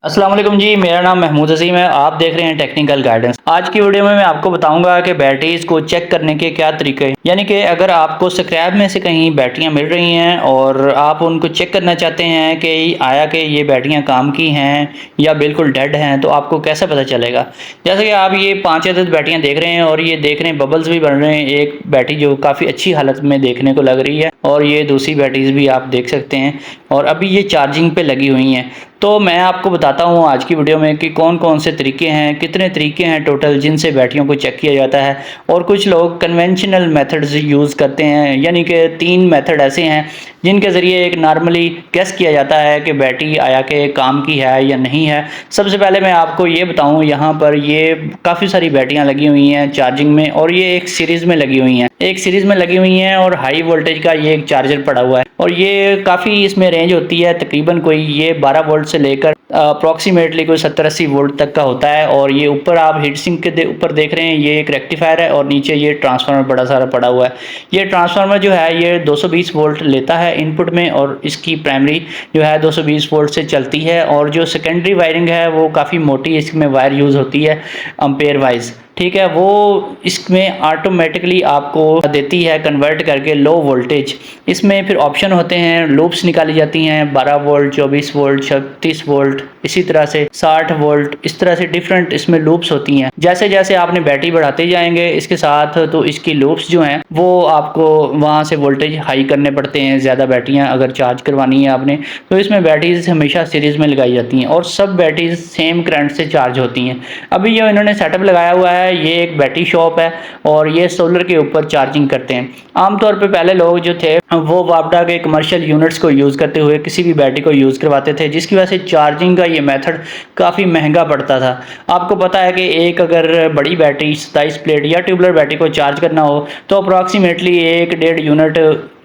अस्सलाम वालेकुम जी, मेरा नाम महमूद हसीम है। आप देख रहे हैं टेक्निकल गाइडेंस। आज की वीडियो में मैं आपको बताऊंगा कि बैटरीज को चेक करने के क्या तरीके हैं। यानी कि अगर आपको स्क्रैप में से कहीं बैटरियां मिल रही हैं और आप उनको चेक करना चाहते हैं कि आया कि ये बैटरियां काम की हैं या बिल्कुल डेड हैं, तो आपको कैसे पता चलेगा। जैसे कि आप ये 5 अदद बैटरियां देख रहे हैं और ये देख रहे हैं बबल्स भी बन रहे हैं। एक बैटरी जो काफ़ी अच्छी हालत में देखने को लग रही है और ये दूसरी बैटरीज भी आप देख सकते हैं और अभी ये चार्जिंग पे लगी हुई हैं। तो मैं आपको बताता हूँ आज की वीडियो में कि कौन कौन से तरीके हैं, कितने तरीके हैं टोटल जिनसे बैटरियों को चेक किया जाता है। और कुछ लोग कन्वेंशनल मेथड्स यूज़ करते हैं, यानी कि 3 मेथड ऐसे हैं जिनके ज़रिए एक नॉर्मली गेस किया जाता है कि बैटरी आया के काम की है या नहीं है। सबसे पहले मैं आपको ये बताऊँ, यहाँ पर ये काफ़ी सारी बैटरियाँ लगी हुई हैं चार्जिंग में और ये एक सीरीज़ में लगी हुई हैं, एक सीरीज़ में लगी हुई हैं और हाई वोल्टेज का ये एक चार्जर पड़ा हुआ है और ये काफ़ी इसमें रेंज होती है, तकरीबन कोई ये 12 वोल्ट से लेकर अप्रॉक्सीमेटली कोई 70-80 वोल्ट तक का होता है। और ये ऊपर आप हीट सिंक के ऊपर देख रहे हैं, ये एक रेक्टिफायर है और नीचे ये ट्रांसफार्मर बड़ा सारा पड़ा हुआ है। ये ट्रांसफार्मर जो है ये 220 वोल्ट लेता है इनपुट में और इसकी प्राइमरी जो है 220 वोल्ट से चलती है और जो सेकेंडरी वायरिंग है वो काफ़ी मोटी इसमें वायर यूज़ होती है अम्पेयर वाइज, ठीक है। वो इसमें ऑटोमेटिकली आपको देती है कन्वर्ट करके लो वोल्टेज। इसमें फिर ऑप्शन होते हैं, लूप्स निकाली जाती हैं 12 वोल्ट, 24 वोल्ट, 36 वोल्ट, इसी तरह से 60 वोल्ट, इस तरह से डिफरेंट इसमें लूप्स होती हैं। जैसे जैसे आपने बैटरी बढ़ाते जाएंगे इसके साथ तो इसकी लूप्स जो हैं वो आपको वहाँ से वोल्टेज हाई करने पड़ते हैं। ज़्यादा बैटरियाँ अगर चार्ज करवानी है आपने तो इसमें बैटरीज हमेशा सीरीज़ में लगाई जाती हैं और सब बैटरीज सेम करंट से चार्ज होती हैं। अभी जो इन्होंने सेटअप लगाया हुआ है ये एक बैटरी शॉप है और ये सोलर के ऊपर चार्जिंग करते हैं। आमतौर पे पहले लोग जो थे वो वापडा के कमर्शियल यूनिट्स को यूज़ करते हुए किसी भी बैटरी को यूज़ करवाते थे, जिसकी वजह से चार्जिंग का ये मेथड काफ़ी महंगा पड़ता था। आपको पता है कि एक अगर बड़ी बैटरी 27 प्लेट या ट्यूबलर बैटरी को चार्ज करना हो तो अप्रॉक्सीमेटली 1-1.5 यूनिट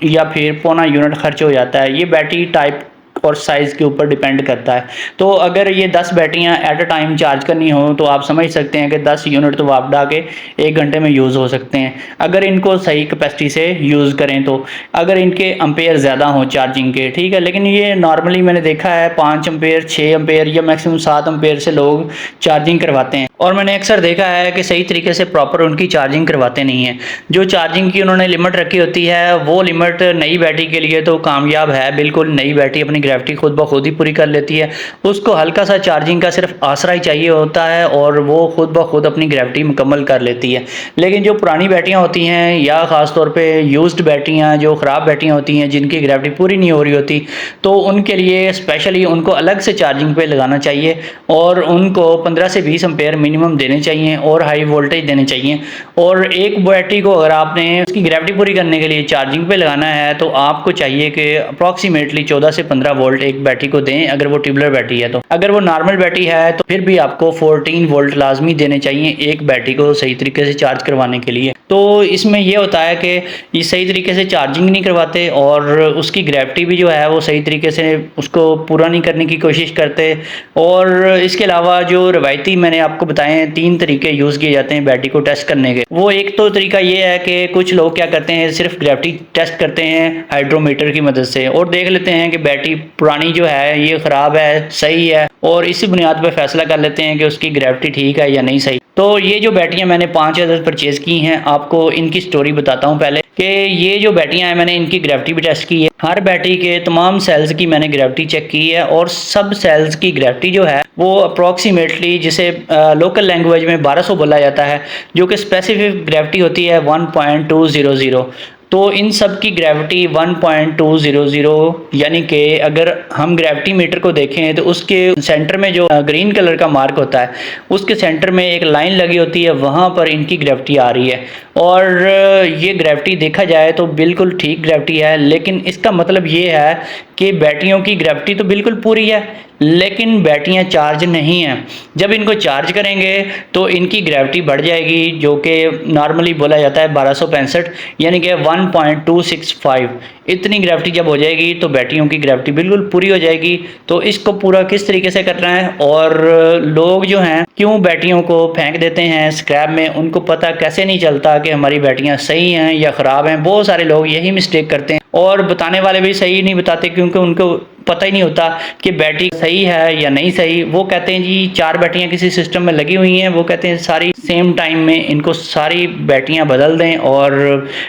या फिर पौना यूनिट खर्च हो जाता है। ये बैटरी टाइप और साइज़ के ऊपर डिपेंड करता है। तो अगर ये 10 बैटरियां एट अ टाइम चार्ज करनी हो तो आप समझ सकते हैं कि 10 यूनिट तो वापडा के 1 घंटे में यूज़ हो सकते हैं अगर इनको सही कैपेसिटी से यूज़ करें तो, अगर इनके अम्पेयर ज़्यादा हों चार्जिंग के, ठीक है। लेकिन ये नॉर्मली मैंने देखा है 5 अम्पेयर, 6 अम्पेयर या मैक्सिमम 7 अम्पेयर से लोग चार्जिंग करवाते हैं और मैंने अक्सर देखा है कि सही तरीके से प्रॉपर उनकी चार्जिंग करवाते नहीं हैं। जो चार्जिंग की उन्होंने लिमिट रखी होती है वो लिमिट नई बैटरी के लिए तो कामयाब है बिल्कुल। नई बैटरी अपनी ग्रेविटी खुद ब खुद ही पूरी कर लेती है, उसको हल्का सा चार्जिंग का सिर्फ आसरा ही चाहिए होता है और वो खुद ब खुद अपनी ग्रेविटी मुकम्मल कर लेती है। लेकिन जो पुरानी बैटरियाँ होती हैं या ख़ास तौर पे यूज्ड बैटरियाँ, जो ख़राब बैटरियाँ होती हैं जिनकी ग्रेविटी पूरी नहीं हो रही होती, तो उनके लिए स्पेशली उनको अलग से चार्जिंग पे लगाना चाहिए और उनको 15 से 20 एम्पेयर मिनिमम देने चाहिए और हाई वोल्टेज देने चाहिए। और एक बैटरी को अगर आपने उसकी ग्रेविटी पूरी करने के लिए चार्जिंग पे लगाना है तो आपको चाहिए कि अप्रॉक्सीमेटली 14 से 15 वोल्ट एक बैटरी को दें अगर वो ट्यूबलर बैटरी है। तो अगर वो नॉर्मल बैटरी है तो फिर भी आपको 14 वोल्ट लाजमी देने चाहिए एक बैटरी को सही तरीके से चार्ज करवाने के लिए। तो इसमें यह होता है कि ये सही तरीके से चार्जिंग नहीं करवाते और उसकी ग्रेविटी भी जो है वो सही तरीके से उसको पूरा नहीं करने की कोशिश करते। और इसके अलावा जो रवायती मैंने आपको बताए हैं 3 तरीके यूज़ किए जाते हैं बैटरी को टेस्ट करने के। वो एक तो तरीका ये है कि कुछ लोग क्या करते हैं सिर्फ ग्रेविटी टेस्ट करते हैं हाइड्रोमीटर की मदद से और देख लेते हैं कि बैटरी पुरानी जो है ये ख़राब है सही है और इसी बुनियाद पर फैसला कर लेते हैं कि उसकी ग्रेविटी ठीक है या नहीं सही। तो ये जो बैटरियाँ मैंने 5 अदद परचेज़ की हैं, आपको इनकी स्टोरी बताता हूँ पहले कि ये जो बैटरियाँ हैं मैंने इनकी ग्रेविटी भी टेस्ट की है। हर बैटरी के तमाम सेल्स की मैंने ग्रेविटी चेक की है और सब सेल्स की ग्रेविटी जो है वो अप्रॉक्सीमेटली जिसे लोकल लैंग्वेज में 1200 बोला जाता है, जो कि स्पेसिफिक ग्रेविटी होती है 1.200। तो इन सब की ग्रेविटी 1.200, यानी कि अगर हम ग्रेविटी मीटर को देखें तो उसके सेंटर में जो ग्रीन कलर का मार्क होता है उसके सेंटर में एक लाइन लगी होती है, वहाँ पर इनकी ग्रेविटी आ रही है और ये ग्रेविटी देखा जाए तो बिल्कुल ठीक ग्रेविटी है। लेकिन इसका मतलब ये है कि बैटरियों की ग्रेविटी तो बिल्कुल पूरी है लेकिन बैटरियां चार्ज नहीं हैं। जब इनको चार्ज करेंगे तो इनकी ग्रेविटी बढ़ जाएगी, जो कि नॉर्मली बोला जाता है 1265, यानी कि 1.265। इतनी ग्रेविटी जब हो जाएगी तो बैटरियों की ग्रेविटी बिल्कुल पूरी हो जाएगी। तो इसको पूरा किस तरीके से करना है और लोग जो हैं क्यों बैटरियों को फेंक देते हैं स्क्रैप में, उनको पता कैसे नहीं चलता कि हमारी बैटरियां सही हैं या ख़राब हैं। बहुत सारे लोग यही मिस्टेक करते हैं और बताने वाले भी सही नहीं बताते क्योंकि उनको पता ही नहीं होता कि बैटरी सही है या नहीं सही। वो कहते हैं जी 4 बैटरियाँ किसी सिस्टम में लगी हुई हैं, वो कहते हैं सारी सेम टाइम में इनको सारी बैटरियाँ बदल दें और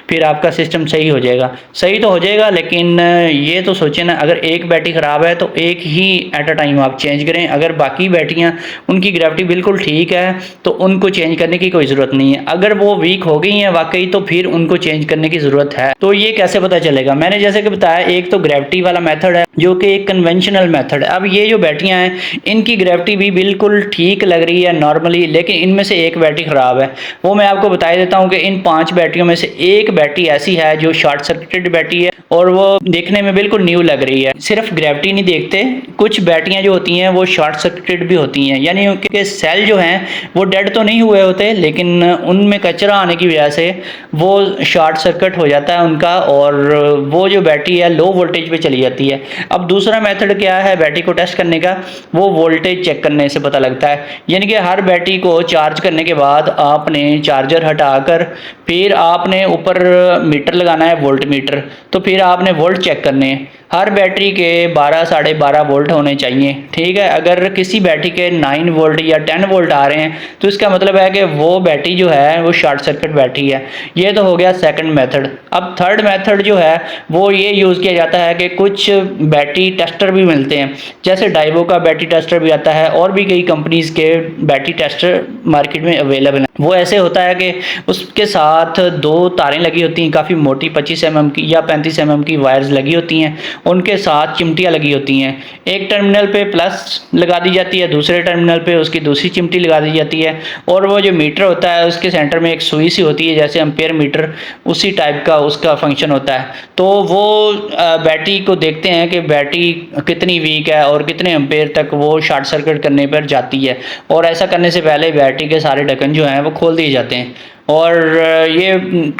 फिर आपका सिस्टम सही हो जाएगा। सही तो हो जाएगा, लेकिन ये तो सोचें ना, अगर एक बैटरी ख़राब है तो एक ही एट अ टाइम आप चेंज करें। अगर बाकी बैटरियाँ उनकी ग्रेविटी बिल्कुल ठीक है तो उनको चेंज करने की कोई ज़रूरत नहीं है। अगर वो वीक हो गई हैं वाकई तो फिर उनको चेंज करने की ज़रूरत है। तो ये कैसे पता चलेगा? मैंने जैसे कि बताया, एक तो ग्रेविटी वाला मेथड है जो कि एक कन्वेंशनल मेथड है। अब ये जो बैटरियां हैं इनकी ग्रेविटी भी बिल्कुल ठीक लग रही है नॉर्मली, लेकिन इनमें से एक बैटरी ख़राब है। वो मैं आपको बता देता हूँ कि इन 5 बैटरियों में से एक बैटरी ऐसी है जो शॉर्ट सर्किटेड बैटरी है और वो देखने में बिल्कुल न्यू लग रही है। सिर्फ ग्रेविटी नहीं देखते, कुछ बैटरियां जो होती हैं वो शॉर्ट सर्किटेड भी होती हैं, यानी उनके सेल जो हैं वो डेड तो नहीं हुए होते, लेकिन उनमें कचरा आने की वजह से वो शॉर्ट सर्किट हो जाता है उनका और वो जो बैटरी है लो वोल्टेज पे चली जाती है। अब दूसरा मेथड क्या है बैटरी को टेस्ट करने का? वो वोल्टेज चेक करने से पता लगता है। यानी कि हर बैटरी को चार्ज करने के बाद आपने चार्जर हटाकर फिर आपने ऊपर मीटर लगाना है, वोल्ट मीटर। तो फिर आपने वोल्ट चेक करने हैं। हर बैटरी के 12 साढ़े 12 वोल्ट होने चाहिए, ठीक है। अगर किसी बैटरी के 9 वोल्ट या 10 वोल्ट आ रहे हैं तो इसका मतलब है कि वो बैटरी जो है वो शॉर्ट सर्किट बैटरी है। ये तो हो गया सेकंड मेथड। अब थर्ड मेथड जो है वो ये यूज़ किया जाता है कि कुछ बैटरी टेस्टर भी मिलते हैं, जैसे डाइवो का बैटरी टेस्टर भी आता है और भी कई कंपनीज़ के बैटरी टेस्टर मार्केट में अवेलेबल हैं। वो ऐसे होता है कि उसके साथ 2 तारें लगी होती हैं, काफ़ी मोटी 25 mm की या 35 mm की वायर्स लगी होती हैं, उनके साथ चिमटियाँ लगी होती हैं। एक टर्मिनल पे प्लस लगा दी जाती है, दूसरे टर्मिनल पे उसकी दूसरी चिमटी लगा दी जाती है और वो जो मीटर होता है उसके सेंटर में एक सुई सी होती है, जैसे एम्पेयर मीटर, उसी टाइप का उसका फंक्शन होता है। तो वो बैटरी को देखते हैं कि बैटरी कितनी वीक है और कितने एम्पेयर तक वो शॉर्ट सर्किट करने पर जाती है, और ऐसा करने से पहले बैटरी के सारे ढक्कन जो हैं वो खोल दिए जाते हैं। और ये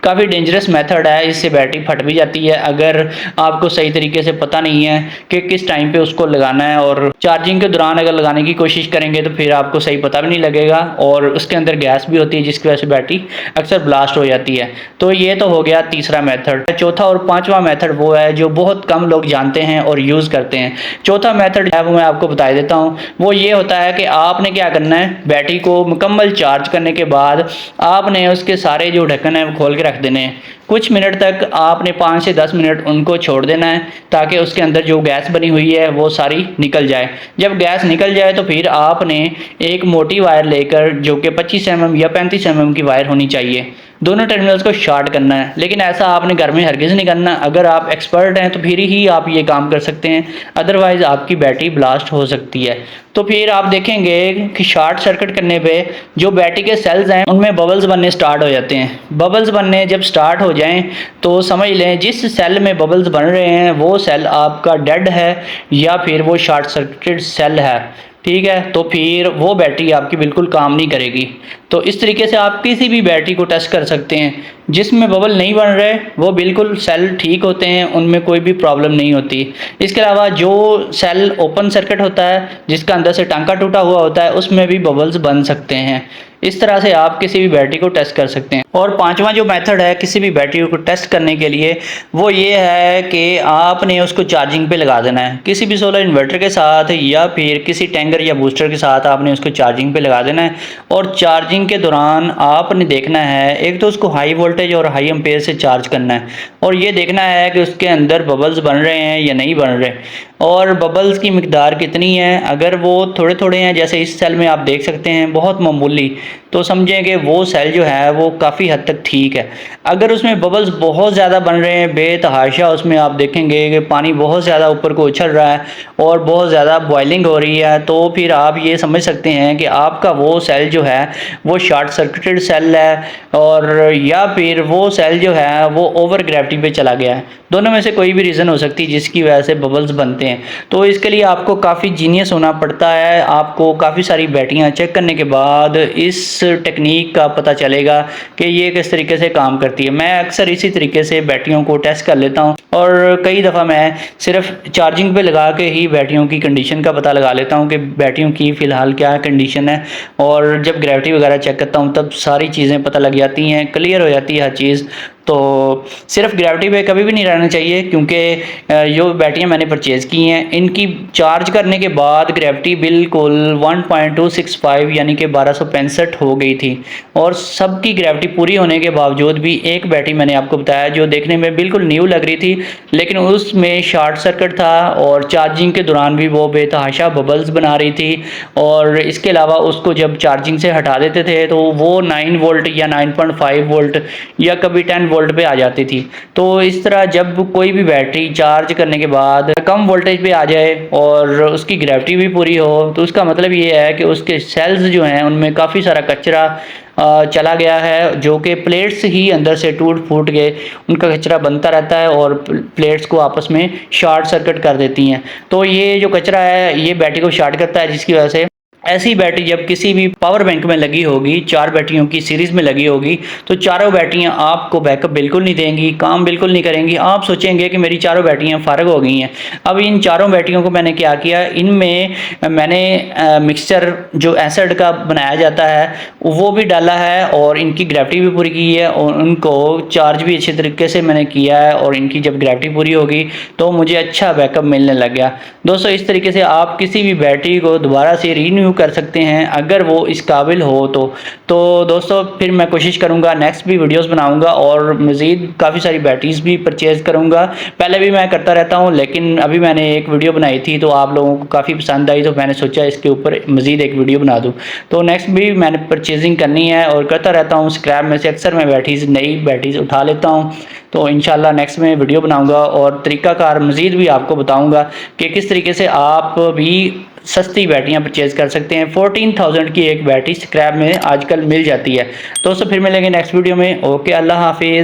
काफ़ी डेंजरस मेथड है, इससे बैटरी फट भी जाती है अगर आपको सही तरीके से पता नहीं है कि किस टाइम पे उसको लगाना है। और चार्जिंग के दौरान अगर लगाने की कोशिश करेंगे तो फिर आपको सही पता भी नहीं लगेगा और उसके अंदर गैस भी होती है जिसकी वजह से बैटरी अक्सर ब्लास्ट हो जाती है। तो ये तो हो गया तीसरा मेथड। चौथा और पांचवा मेथड वो है जो बहुत कम लोग जानते हैं और यूज़ करते हैं। चौथा मेथड है वो मैं आपको बता देता हूँ। वो ये होता है कि आपने क्या करना है, बैटरी को मुकम्मल चार्ज करने के बाद आपने उसके सारे जो ढक्कन है वो खोल के रख देने हैं। कुछ मिनट तक आपने 5 से 10 मिनट उनको छोड़ देना है ताकि उसके अंदर जो गैस बनी हुई है वो सारी निकल जाए। जब गैस निकल जाए तो फिर आपने एक मोटी वायर लेकर, जो कि 25 mm या 35 mm की वायर होनी चाहिए, दोनों टर्मिनल्स को शॉर्ट करना है। लेकिन ऐसा आपने घर में हरगिज़ नहीं करना। अगर आप एक्सपर्ट हैं तो फिर ही आप ये काम कर सकते हैं, अदरवाइज़ आपकी बैटरी ब्लास्ट हो सकती है। तो फिर आप देखेंगे कि शॉर्ट सर्किट करने पे जो बैटरी के सेल्स हैं उनमें बबल्स बनने स्टार्ट हो जाते हैं। बबल्स बनने जब स्टार्ट हो जाएं तो समझ लें जिस सेल में बबल्स बन रहे हैं वो सेल आपका डेड है या फिर वो शॉर्ट सर्किटेड सेल है, ठीक है। तो फिर वो बैटरी आपकी बिल्कुल काम नहीं करेगी। तो इस तरीके से आप किसी भी बैटरी को टेस्ट कर सकते हैं। जिसमें बबल नहीं बन रहे वो बिल्कुल सेल ठीक होते हैं, उनमें कोई भी प्रॉब्लम नहीं होती। इसके अलावा जो सेल ओपन सर्किट होता है, जिसका अंदर से टांका टूटा हुआ होता है, उसमें भी बबल्स बन सकते हैं। इस तरह से आप किसी भी बैटरी को टेस्ट कर सकते हैं। और पांचवा जो मेथड है किसी भी बैटरी को टेस्ट करने के लिए वो ये है कि आपने उसको चार्जिंग पे लगा देना है। किसी भी सोलर इन्वर्टर के साथ या फिर किसी टैंकर या बूस्टर के साथ आपने उसको चार्जिंग पे लगा देना है। और चार्जिंग के दौरान आपने देखना है, एक तो उसको हाई वोल्टेज और हाई एम्पेयर से चार्ज करना है और ये देखना है कि उसके अंदर बबल्स बन रहे हैं या नहीं बन रहे, और बबल्स की मिकदार कितनी है। अगर वो थोड़े थोड़े हैं, जैसे इस सेल में आप देख सकते हैं बहुत मामूली, तो समझें कि वो सेल जो है वो काफ़ी हद तक ठीक है। अगर उसमें बबल्स बहुत ज़्यादा बन रहे हैं, बेतहाशा, उसमें आप देखेंगे कि पानी बहुत ज़्यादा ऊपर को उछल रहा है और बहुत ज़्यादा बॉइलिंग हो रही है, तो फिर आप ये समझ सकते हैं कि आपका वो सेल जो है वो शॉर्ट सर्किटेड सेल है, और या फिर वो सेल जो है वो ओवर ग्रेविटी पे चला गया है। दोनों में से कोई भी रीज़न हो सकती है जिसकी वजह से बबल्स बनते हैं। तो इसके लिए आपको काफ़ी जीनियस होना पड़ता है। आपको काफ़ी सारी बैटरियाँ चेक करने के बाद इस टेक्निक का पता चलेगा कि ये किस तरीके से काम करती है। मैं अक्सर इसी तरीके से बैटरियों को टेस्ट कर लेता हूँ और कई दफ़ा मैं सिर्फ चार्जिंग पे लगा के ही बैटरियों की कंडीशन का पता लगा लेता हूँ कि बैटरियों की फ़िलहाल क्या कंडीशन है। और जब ग्रेविटी वगैरह चेक करता हूँ तब सारी चीज़ें पता लग जाती हैं, क्लियर हो जाती है हर चीज़। तो सिर्फ ग्रेविटी पे कभी भी नहीं रहना चाहिए, क्योंकि जो बैटरियाँ मैंने परचेज़ की हैं इनकी चार्ज करने के बाद ग्रेविटी बिल्कुल 1.265 यानी कि 1265 हो गई थी। और सबकी ग्रेविटी पूरी होने के बावजूद भी एक बैटरी मैंने आपको बताया जो देखने में बिल्कुल न्यू लग रही थी, लेकिन उसमें शॉर्ट सर्किट था और चार्जिंग के दौरान भी वो बेतहाशा बबल्स बना रही थी। और इसके अलावा उसको जब चार्जिंग से हटा देते थे तो वो 9 वोल्ट या 9.5 वोल्ट या कभी 10 वोल्ट पे आ जाती थी। तो इस तरह जब कोई भी बैटरी चार्ज करने के बाद कम वोल्टेज पे आ जाए और उसकी ग्रेविटी भी पूरी हो, तो उसका मतलब ये है कि उसके सेल्स जो हैं उनमें काफ़ी सारा कचरा चला गया है, जो कि प्लेट्स ही अंदर से टूट फूट के उनका कचरा बनता रहता है और प्लेट्स को आपस में शॉर्ट सर्किट कर देती हैं। तो ये जो कचरा है ये बैटरी को शॉर्ट करता है, जिसकी वजह से ऐसी बैटरी जब किसी भी पावर बैंक में लगी होगी, 4 बैटरियों की सीरीज़ में लगी होगी, तो चारों बैटरियां आपको बैकअप बिल्कुल नहीं देंगी, काम बिल्कुल नहीं करेंगी। आप सोचेंगे कि मेरी चारों बैटरियां फ़ारग हो गई हैं। अब इन चारों बैटरियों को मैंने क्या किया, इनमें मैंने मिक्सचर जो एसिड का बनाया जाता है वो भी डाला है और इनकी ग्रेविटी भी पूरी की है और उनको चार्ज भी अच्छे तरीके से मैंने किया है। और इनकी जब ग्रेविटी पूरी होगी तो मुझे अच्छा बैकअप मिलने लग गया। दोस्तों इस तरीके से आप किसी भी बैटरी को दोबारा से रीन्यू कर सकते हैं अगर वो इस काबिल हो तो दोस्तों फिर मैं कोशिश करूंगा नेक्स्ट भी वीडियोस बनाऊंगा और मज़ीद काफ़ी सारी बैटरीज भी परचेज़ करूंगा। पहले भी मैं करता रहता हूं, लेकिन अभी मैंने एक वीडियो बनाई थी तो आप लोगों को काफ़ी पसंद आई, तो मैंने सोचा इसके ऊपर मज़ीद एक वीडियो बना दूँ। तो नेक्स्ट भी मैंने परचेजिंग करनी है और करता रहता हूँ। स्क्रैप में से अक्सर मैं बैटरीज नई बैटरीज उठा लेता हूँ। तो इंशाल्लाह नेक्स्ट में वीडियो बनाऊंगा और तरीक़ाकार मज़ीद भी आपको बताऊंगा कि किस तरीके से आप भी सस्ती बैटरियां परचेज़ कर सकते हैं। 14,000 की एक बैटरी स्क्रैप में आजकल मिल जाती है। दोस्तों फिर मिलेंगे नेक्स्ट वीडियो में। ओके, अल्लाह हाफिज़।